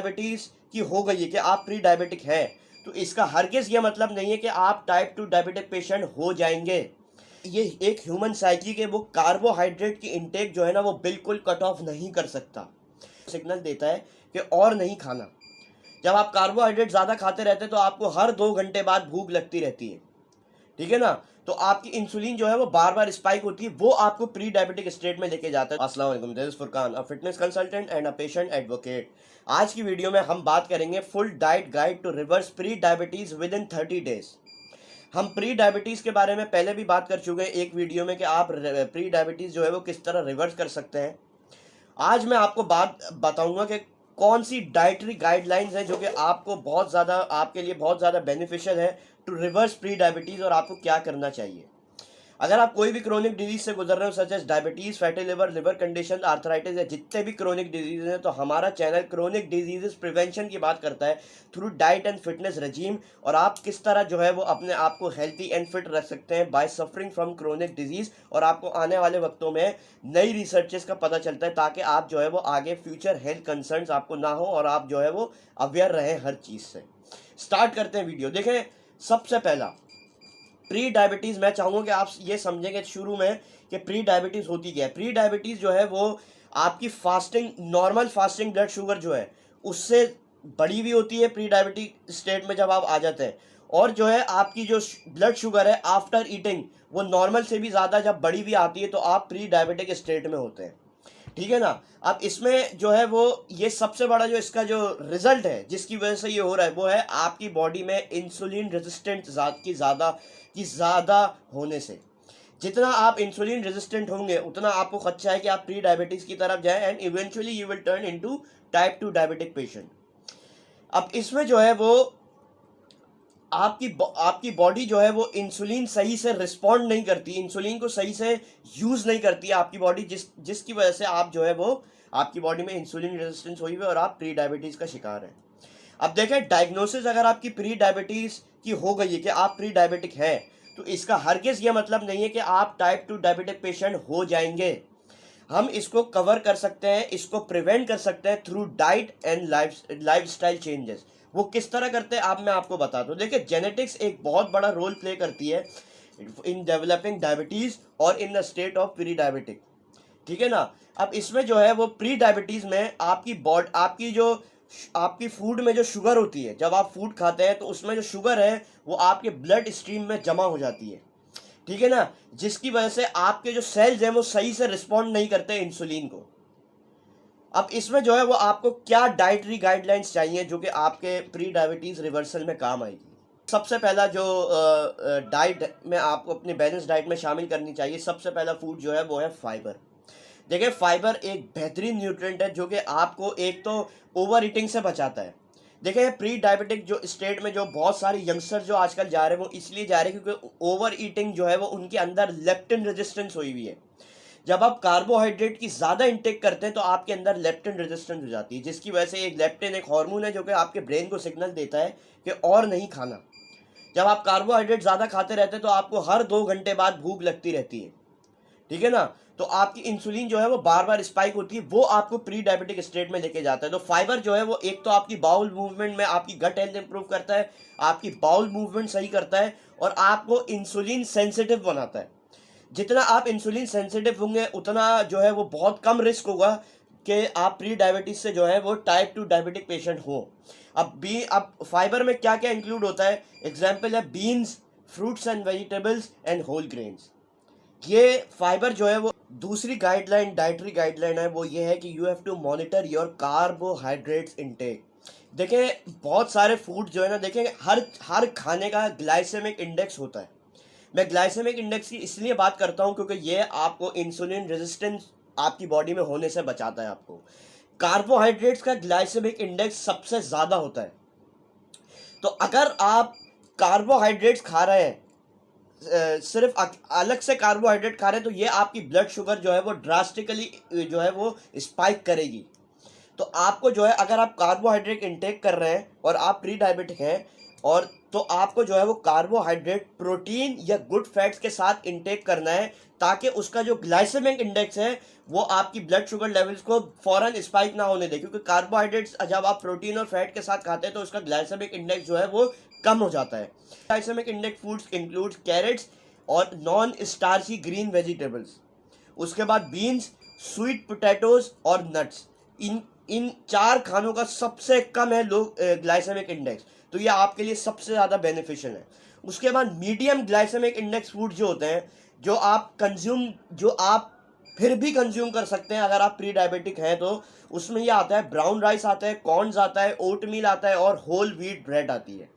Diabetes की हो गई है कि आप प्री डायबिटिक हैं, तो इसका हरगिज़ ये मतलब नहीं है कि आप टाइप 2 डायबिटिक पेशेंट हो जाएंगे। ये एक ह्यूमन साइकी के वो कार्बोहाइड्रेट की इनटेक जो है ना वो बिल्कुल कट ऑफ नहीं कर सकता, सिग्नल देता है कि और नहीं खाना। जब आप कार्बोहाइड्रेट ज़्यादा खाते रहते हैं तो आपको हर 2 घंटे बाद भूख लगती रहती है, ठीक है ना। तो आपकी इंसुलिन जो है वो बार बार स्पाइक होती है, वो आपको प्री डायबिटिक स्टेट में लेके जाता है। अस्सलाम वालेकुम, this is Furqan, a fitness consultant and a patient advocate. आज की वीडियो में हम बात करेंगे full diet guide to reverse pre diabetes within 30 days. हम प्री डायबिटीज के बारे में पहले भी बात कर चुके हैं एक वीडियो में कि आप प्री डायबिटीज जो है वो किस तरह रिवर्स कर सकते हैं। आज मैं आपको बात बताऊंगा कि कौन सी डाइटरी गाइडलाइंस हैं जो कि आपको बहुत ज़्यादा, आपके लिए बहुत ज़्यादा बेनिफिशियल है टू रिवर्स प्री डायबिटीज़, और आपको क्या करना चाहिए। अगर आप कोई भी क्रोनिक डिजीज से गुजर रहे हो such as diabetes, fatty liver, liver condition, arthritis या जितने भी क्रोनिक डिजीज हैं, तो हमारा चैनल क्रोनिक डिजीजेस प्रिवेंशन की बात करता है थ्रू डाइट एंड फिटनेस रजीम, और आप किस तरह जो है वो अपने आप को हेल्थी एंड फिट रख सकते हैं by suffering from chronic disease. और आपको आने वाले वक्तों में नई रिसर्चेस का पता चलता है ताकि आप जो है वो आगे फ्यूचर हेल्थ कंसर्न्स आपको ना हो और आप जो है वो अवेयर रहें हर चीज़ से। स्टार्ट करते हैं वीडियो। देखें, सबसे पहला प्री डायबिटीज़ मैं चाहूँगा कि आप ये समझेंगे शुरू में कि प्री डायबिटीज़ होती क्या है। प्री डायबिटीज़ जो है वो आपकी fasting, normal fasting blood sugar जो है उससे बड़ी भी होती है प्री डायबिटिक स्टेट में जब आप आ जाते हैं, और जो है आपकी जो ब्लड शुगर है आफ्टर ईटिंग वो नॉर्मल से भी ज़्यादा जब बड़ी भी आती है तो आप प्री डायबिटिक स्टेट में होते हैं, ठीक है ना। अब इसमें जो है वो ये सबसे बड़ा जो इसका जो रिजल्ट है जिसकी वजह से ये हो रहा है वो है आपकी बॉडी में इंसुलिन रेजिस्टेंट की ज़्यादा होने से। जितना आप इंसुलिन रेजिस्टेंट होंगे उतना आपको खदशा है कि आप प्री डायबिटीज़ की तरफ जाएं and eventually you will turn into type 2 diabetic patient. अब इसमें जो है वो आपकी बॉडी जो है वो इंसुलिन सही से रिस्पॉन्ड नहीं करती, इंसुलिन को सही से यूज़ नहीं करती है आपकी बॉडी, जिसकी वजह से आप जो है वो आपकी बॉडी में इंसुलिन रेजिस्टेंस हुई है और आप प्री डायबिटीज़ का शिकार हैं। अब देखें, डायग्नोसिस अगर आपकी प्री डायबिटीज़ की हो गई है कि आप प्री डायबिटिक हैं, तो इसका हरगिज़ ये मतलब नहीं है कि आप टाइप 2 डायबिटिक पेशेंट हो जाएंगे। हम इसको कवर कर सकते हैं, इसको प्रिवेंट कर सकते हैं through diet and lifestyle changes. वो किस तरह करते हैं आप, मैं आपको बताता हूँ। देखिए, जेनेटिक्स एक बहुत बड़ा रोल प्ले करती है इन डेवलपिंग डायबिटीज़ और in the state of pre diabetic, ठीक है ना। अब इसमें जो है वो प्री डायबिटीज़ में आपकी फूड में जो शुगर होती है, जब आप फूड खाते हैं तो उसमें जो शुगर है वो आपके ब्लड स्ट्रीम में जमा हो जाती है, ठीक है ना, जिसकी वजह से आपके जो सेल्स हैं वो सही से रिस्पॉन्ड नहीं करते इंसुलिन को। अब इसमें जो है वो आपको क्या डाइटरी गाइडलाइंस चाहिए जो कि आपके प्री डायबिटीज़ रिवर्सल में काम आएगी। सबसे पहला जो डाइट में आपको अपनी बैलेंस डाइट में शामिल करनी चाहिए, सबसे पहला फूड जो है वो है फाइबर। देखिए, फाइबर एक बेहतरीन न्यूट्रिएंट है जो कि आपको एक तो ओवर ईटिंग से बचाता है। देखिए, प्री डायबिटिक जो स्टेट में जो बहुत सारे यंगस्टर जो आजकल जा रहे हैं वो इसलिए जा रहे हैं क्योंकि ओवर ईटिंग जो है वो उनके अंदर लेप्टिन रेजिस्टेंस हुई हुई है। जब आप कार्बोहाइड्रेट की ज़्यादा इंटेक करते हैं तो आपके अंदर लेप्टिन रेजिस्टेंस हो जाती है, जिसकी वजह से एक लेप्टिन एक हार्मोन है जो कि आपके ब्रेन को सिग्नल देता है कि और नहीं खाना। जब आप कार्बोहाइड्रेट ज़्यादा खाते रहते हैं तो आपको हर 2 घंटे बाद भूख लगती रहती है, ठीक है ना। तो आपकी इंसुलिन जो है वो बार बार स्पाइक होती है, वो आपको प्री डायबिटिक स्टेट में लेके जाता है। तो फाइबर जो है वो एक तो आपकी बाउल मूवमेंट में आपकी गट हेल्थ इंप्रूव करता है, आपकी बाउल मूवमेंट सही करता है और आपको इंसुलिन सेंसिटिव बनाता है। जितना आप इंसुलिन सेंसिटिव होंगे उतना जो है वो बहुत कम रिस्क होगा कि आप प्री डायबिटीज से जो है वो टाइप 2 डायबिटिक पेशेंट हो। अब फाइबर में क्या क्या इंक्लूड होता है, एग्जाम्पल है beans, fruits and vegetables and whole grains. ये फाइबर जो है वो दूसरी गाइडलाइन, डाइटरी गाइडलाइन है वो ये है कि you have to monitor your carbohydrates intake. देखें, बहुत सारे फूड जो है ना, देखें हर खाने का ग्लाइसेमिक इंडेक्स होता है। मैं ग्लाइसेमिक इंडेक्स की इसलिए बात करता हूँ क्योंकि ये आपको इंसुलिन रेजिस्टेंस आपकी बॉडी में होने से बचाता है। आपको कार्बोहाइड्रेट्स का ग्लाइसेमिक इंडेक्स सबसे ज़्यादा होता है। तो अगर आप कार्बोहाइड्रेट्स खा रहे हैं, सिर्फ अलग से कार्बोहाइड्रेट खा रहे हैं, तो ये आपकी ब्लड शुगर जो है वो ड्रास्टिकली जो है वो स्पाइक करेगी। तो आपको जो है, अगर आप कार्बोहाइड्रेट इंटेक कर रहे हैं और आप प्री डायबिटिक हैं, और तो आपको जो है वो कार्बोहाइड्रेट, प्रोटीन या गुड फैट्स के साथ इंटेक करना है, ताकि उसका जो ग्लाइसेमिक इंडेक्स है वो आपकी ब्लड शुगर लेवल्स को फौरन स्पाइक ना होने दे, क्योंकि कार्बोहाइड्रेट्स जब आप प्रोटीन और फैट के साथ खाते हैं तो उसका ग्लाइसेमिक इंडेक्स जो है वो कम हो जाता है। Glycaemic index foods include carrots और नॉन स्टार्ची ग्रीन वेजिटेबल्स, उसके बाद बीन्स, स्वीट पोटैटोज और नट्स। इन इन 4 खानों का सबसे कम है लोग ग्लाइसेमिक इंडेक्स, तो ये आपके लिए सबसे ज़्यादा बेनिफिशियल है। उसके बाद मीडियम ग्लाइसेमिक इंडेक्स फूड जो होते हैं, जो आप फिर भी कंज्यूम कर सकते हैं अगर आप प्री डायबिटिक हैं, तो उसमें ये आता है ब्राउन राइस आता है, कॉर्न्स आता है, ओट मील आता है और होल व्हीट ब्रेड आती है।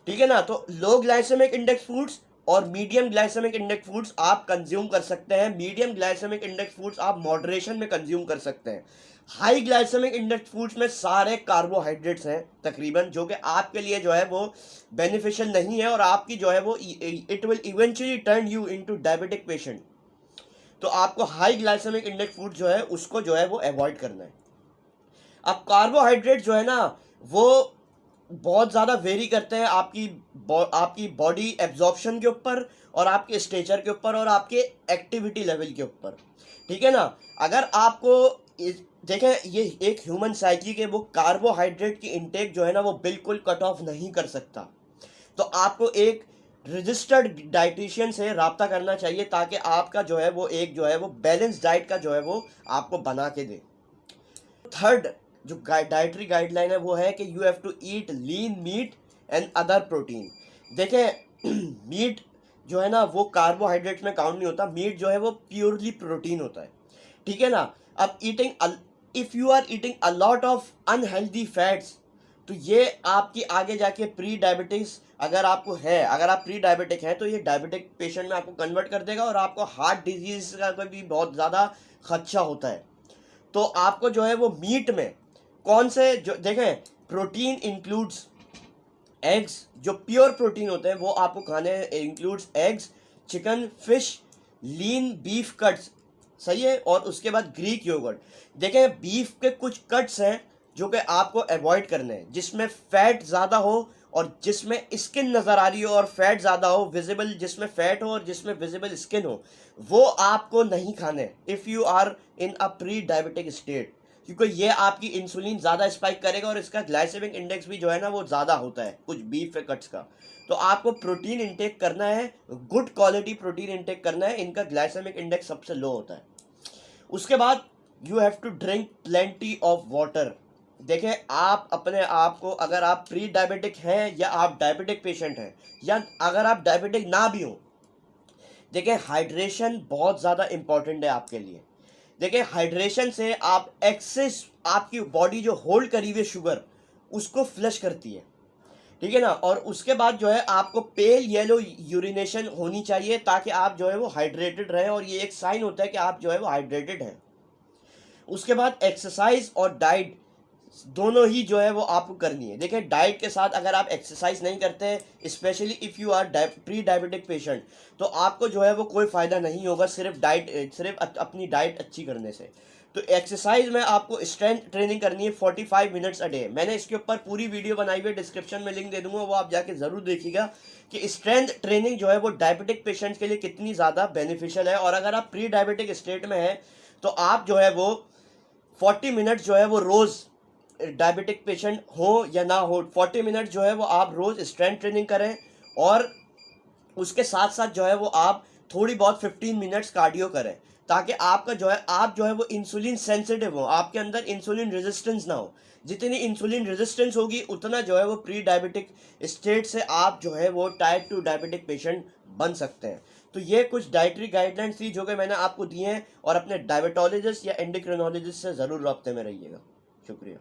ठीक है ना। तो लो ग्लाइसेमिक इंडेक्स फूड्स और मीडियम ग्लाइसेमिक इंडेक्स फूड्स आप कंज्यूम कर सकते हैं। मीडियम ग्लाइसेमिक इंडेक्स फूड्स आप मॉडरेशन में कंज्यूम कर सकते हैं। हाई ग्लाइसेमिक इंडेक्स फूड्स में सारे कार्बोहाइड्रेट्स हैं तकरीबन, जो कि आपके लिए जो है वो बेनिफिशियल नहीं है और आपकी जो है वो it will eventually turn you into diabetic patient. तो आपको हाई ग्लाइसेमिक इंडेक्स फूड जो है उसको जो है वो अवॉइड करना है। अब कार्बोहाइड्रेट जो है ना वो बहुत ज़्यादा वेरी करते हैं आपकी बॉडी एब्जॉर्प्शन के ऊपर और आपके स्टेचर के ऊपर और आपके एक्टिविटी लेवल के ऊपर। ठीक है ना। अगर आपको देखें, ये एक ह्यूमन साइकी के वो कार्बोहाइड्रेट की इंटेक जो है ना वो बिल्कुल कट ऑफ नहीं कर सकता। तो आपको एक रजिस्टर्ड डाइटिशियन से रब्ता करना चाहिए, ताकि आपका जो है वो बैलेंस डाइट का जो है वो आपको बना के दे। थर्ड जो डाइटरी गाइडलाइन है वो है कि you have to eat lean meat and other protein. देखें मीट जो है ना वो कार्बोहाइड्रेट में काउंट नहीं होता, मीट जो है वो प्योरली प्रोटीन होता है। ठीक है ना। अब if you are eating a lot of unhealthy fats, तो ये आपकी आगे जाके प्री डायबिटिक्स अगर आप प्री डायबिटिक हैं तो ये डायबिटिक पेशेंट में आपको कन्वर्ट कर देगा और आपको हार्ट डिजीज का भी बहुत ज़्यादा खदशा होता है। तो आपको जो है वो मीट में कौन से जो देखें, प्रोटीन इंक्लूड्स एग्स, जो प्योर प्रोटीन होते हैं वो आपको खाने इंक्लूड्स एग्स, चिकन, फिश, लीन बीफ कट्स, सही है। और उसके बाद ग्रीक योगर्ट। देखें बीफ के कुछ कट्स हैं जो कि आपको अवॉइड करने हैं, जिसमें फैट ज़्यादा हो और जिसमें स्किन नज़र आ रही हो और फैट ज़्यादा हो विजिबल, जिसमें फैट हो और जिसमें विजिबल स्किन हो, वो आपको नहीं खाने if you are in a pre diabetic state, क्योंकि ये आपकी इंसुलिन ज़्यादा स्पाइक करेगा और इसका ग्लाइसेमिक इंडेक्स भी जो है ना वो ज़्यादा होता है कुछ बीफ कट्स का। तो आपको प्रोटीन इंटेक करना है, गुड क्वालिटी प्रोटीन इंटेक करना है, इनका ग्लाइसेमिक इंडेक्स सबसे लो होता है। उसके बाद you have to drink plenty of water. देखें आप अपने आप को, अगर आप प्री डायबिटिक हैं या आप डायबिटिक पेशेंट हैं या अगर आप डायबिटिक ना भी हो, देखें हाइड्रेशन बहुत ज़्यादा इंपॉर्टेंट है आपके लिए। देखिए हाइड्रेशन से आप एक्सेस आपकी बॉडी जो होल्ड करी हुई शुगर उसको फ्लश करती है। ठीक है ना। और उसके बाद जो है आपको पेल येलो यूरिनेशन होनी चाहिए, ताकि आप जो है वो हाइड्रेटेड रहें और ये एक साइन होता है कि आप जो है वो हाइड्रेटेड हैं। उसके बाद एक्सरसाइज और डाइट दोनों ही जो है वो आपको करनी है। देखिए डाइट के साथ अगर आप एक्सरसाइज नहीं करते हैं, specially if you are pre diabetic patient, तो आपको जो है वो कोई फ़ायदा नहीं होगा सिर्फ अपनी डाइट अच्छी करने से। तो एक्सरसाइज में आपको स्ट्रेंथ ट्रेनिंग करनी है 45 मिनट्स अ डे। मैंने इसके ऊपर पूरी वीडियो बनाई हुई है, डिस्क्रिप्शन में लिंक दे दूंगा, वो आप जाके ज़रूर देखिएगा कि स्ट्रेंथ ट्रेनिंग जो है वो डायबिटिक पेशेंट्स के लिए कितनी ज़्यादा बेनिफिशियल है। और अगर आप प्री डायबिटिक स्टेट में हैं तो आप जो है वो 40 मिनट्स जो है वो रोज़, डायबिटिक पेशेंट हो या ना हो, 40 मिनट जो है वो आप रोज़ स्ट्रेंथ ट्रेनिंग करें और उसके साथ साथ जो है वो आप थोड़ी बहुत 15 मिनट्स कार्डियो करें, ताकि आपका जो है आप जो है वो इंसुलिन सेंसिटिव हो, आपके अंदर इंसुलिन रेजिस्टेंस ना हो। जितनी इंसुलिन रेजिस्टेंस होगी उतना जो है वो प्री डायबिटिक स्टेट से आप जो है वो टाइप 2 डायबिटिक पेशेंट बन सकते हैं। तो ये कुछ डाइटरी गाइडलाइंस थी जो कि मैंने आपको दी हैं, और अपने डायबिटोलॉजिस्ट या एंडोक्रिनोलॉजिस्ट से ज़रूर रब्ते में रहिएगा। शुक्रिया।